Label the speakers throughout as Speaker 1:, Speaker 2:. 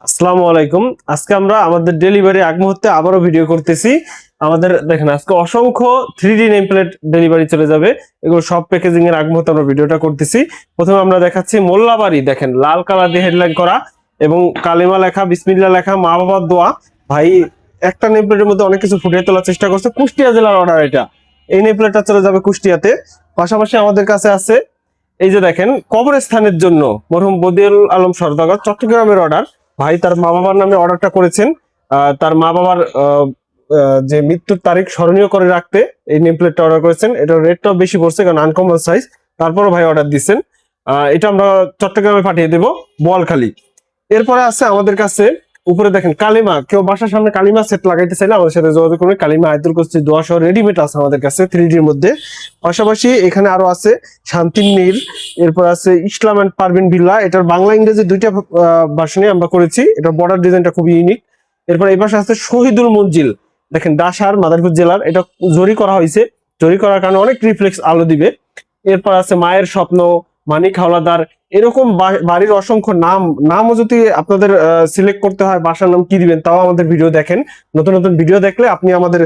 Speaker 1: আসসালামু আলাইকুম। আজকে আমরা আমাদের ডেলিভারি আগ মুহূর্তে আবারও ভিডিও করতেছি। আমাদের দেখেন আজকে অসংখ্য 3D নেম প্লেট ডেলিভারি চলে যাবে। এগুলো সব প্যাকেজিং এর আগ মুহূর্তে আমরা ভিডিওটা করতেছি। প্রথমে আমরা দেখাচ্ছি মোল্লাবাড়ি, দেখেন লাল কালার দিয়ে হেডলাইন করা এবং কালেমা লেখা, বিসমিল্লাহ লেখা, মা বাবার দোয়া। ভাই একটা নেম প্লেটের মধ্যে অনেক কিছু ফুটিয়ে তোলার চেষ্টা করছে। কুষ্টিয়া জেলার অর্ডার এটা। এই নেম প্লেটটা চলে যাবে কুষ্টিয়াতে। পাশাপাশি আমাদের কাছে আছে এই যে দেখেন কবরস্থানের জন্য মরহুম বদিউল আলম সওদাগর, চট্টগ্রামের অর্ডার। ভাই তার মা বাবার নামে অর্ডারটা করেছেন। তার মা বাবার যে মৃত্যুর তারিখ স্মরণীয় করে রাখতে এই নেম প্লেটটা অর্ডার করেছেন। এটার রেটটাও বেশি পড়ছে কারণ আনকমন সাইজ, তারপরও ভাই অর্ডার দিচ্ছেন। এটা আমরা চট্টগ্রামে পাঠিয়ে দেব, বোয়ালখালী। এরপরে আছে আমাদের কাছে উপরে দেখেন কালিমা, কেউ বাসার সামনে কালিমা সেট লাগাইতে চাইলে আমাদের সাথে যোগাযোগ করবে। কালিমা আয়াতুল কুরসি দোয়া সহ রেডিমেড আছে আমাদের কাছে 3Dর মধ্যে। পাশাপাশি এখানে আরো আছে শান্তির নীর, এরপর আছে ইসলাম এন্ড পারভিন ভিল্লা। এটার বাংলা ইংরেজি দুইটা ভার্সনে আমরা করেছি। এটার বর্ডার ডিজাইনটা খুবই ইউনিক। এরপর এই পাশে আছে শহীদুল মঞ্জিল, দেখেন ডাসার মাদারীপুর জেলার। এটা জরি করা হয়েছে, জরি করার কারণে অনেক রিফ্লেক্স আলো দিবে। এরপর আছে মায়ের স্বপ্ন, মানিক হাওলাদার। এরকম বাড়ির অসংখ্য নামও যদি আপনাদের সিলেক্ট করতে হয় বাসার নাম কি দিবেন তাও আমাদের ভিডিও দেখেন। নতুন নতুন ভিডিও দেখলে আপনি আমাদের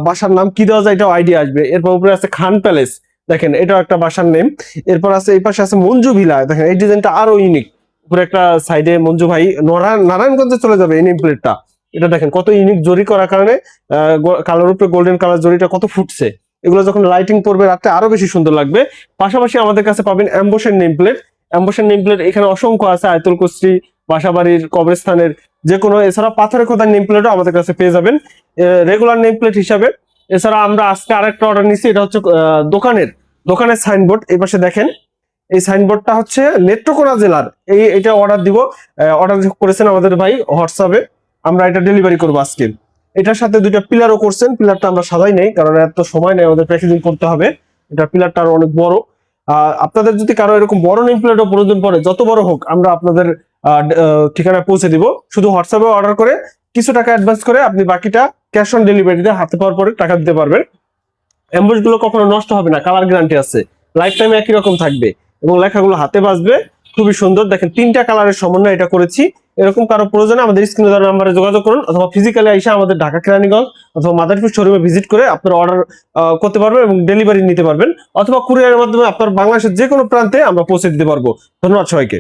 Speaker 1: বাসার নাম কি দেওয়া যায় এটাও আইডিয়া আসবে। এরপর উপরে আছে খান প্যালেস, দেখেন এটাও একটা বাসার নেম। এরপর আছে এই পাশে আছে মঞ্জু ভিলা, দেখেন এই ডিজাইনটা আরো ইউনিক। উপরে একটা সাইডে মঞ্জু ভাই, নারায়ণগঞ্জে চলে যাবে এই নেম প্লেটটা। এটা দেখেন কত ইউনিক জরি করার কারণে কালার উপরে গোল্ডেন কালার জরিটা কত ফুটছে। এগুলো যখন লাইটিং পড়বে রাতে আরো বেশি সুন্দর লাগবে। পাশাপাশি আমাদের কাছে পাবেন অ্যাম্বোসের নেম প্লেট। অ্যাম্বোসের নেম প্লেট এখানে অসংখ্য আছে, আয়তুল কুরসি, বাসাবাড়ির, কবরস্থানের যে কোনো। এছাড়া পাথরে খোদার নেম প্লেটও আমাদের কাছে পেয়ে যাবেন রেগুলার নেম প্লেট হিসাবে। এছাড়া আমরা আজকে আরেকটা অর্ডার নিচ্ছি, এটা হচ্ছে দোকানের সাইনবোর্ড। এই পাশে দেখেন এই সাইনবোর্ডটা হচ্ছে নেত্রকোনা জেলার। এটা অর্ডার দিব, অর্ডার করেছেন আমাদের ভাই হোয়াটসঅ্যাপে। আমরা এটা ডেলিভারি করবো আজকে। এটার সাথে দুইটা পিলারও করছেন। পিলারটা আমরা সাজাই নেই কারণ এত সময় নেই, আমাদের প্যাকেজিং করতে হবে। এটা পিলারটা আরো অনেক বড়। আপনাদের যদি কারো এরকম বড় নেম প্লেটও প্রয়োজন পড়ে, যত বড় হোক আমরা আপনাদের ঠিকানায় পৌঁছে দিব। শুধু হোয়াটসঅ্যাপে অর্ডার করে কিছু টাকা অ্যাডভান্স করে আপনি বাকিটা ক্যাশ অন ডেলিভারিতে হাতে পাওয়ার পরে টাকা দিতে পারবেন। অ্যাম্বুশ গুলো কখনো নষ্ট হবে না, কালার গ্যারান্টি আছে, লাইফ টাইম একই রকম থাকবে এবং লেখাগুলো হাতে বাজবে। খুবই সুন্দর, দেখেন তিনটা কালারের সমন্বয় এটা করেছি। এরকম কারো প্রয়োজনে আমাদের স্ক্রিনে দেওয়া নাম্বারে যোগাযোগ করুন, অথবা ফিজিক্যালি এসে আমাদের ঢাকা কেরানীগঞ্জ অথবা মাদারীপুর শোরুমে ভিজিট করে আপনার অর্ডার করতে পারবেন এবং ডেলিভারি নিতে পারবেন, অথবা কুরিয়ারের মাধ্যমে আপনার বাংলাদেশের যে কোনো প্রান্তে আমরা পৌঁছে দিতে পারবো। ধন্যবাদ সবাইকে।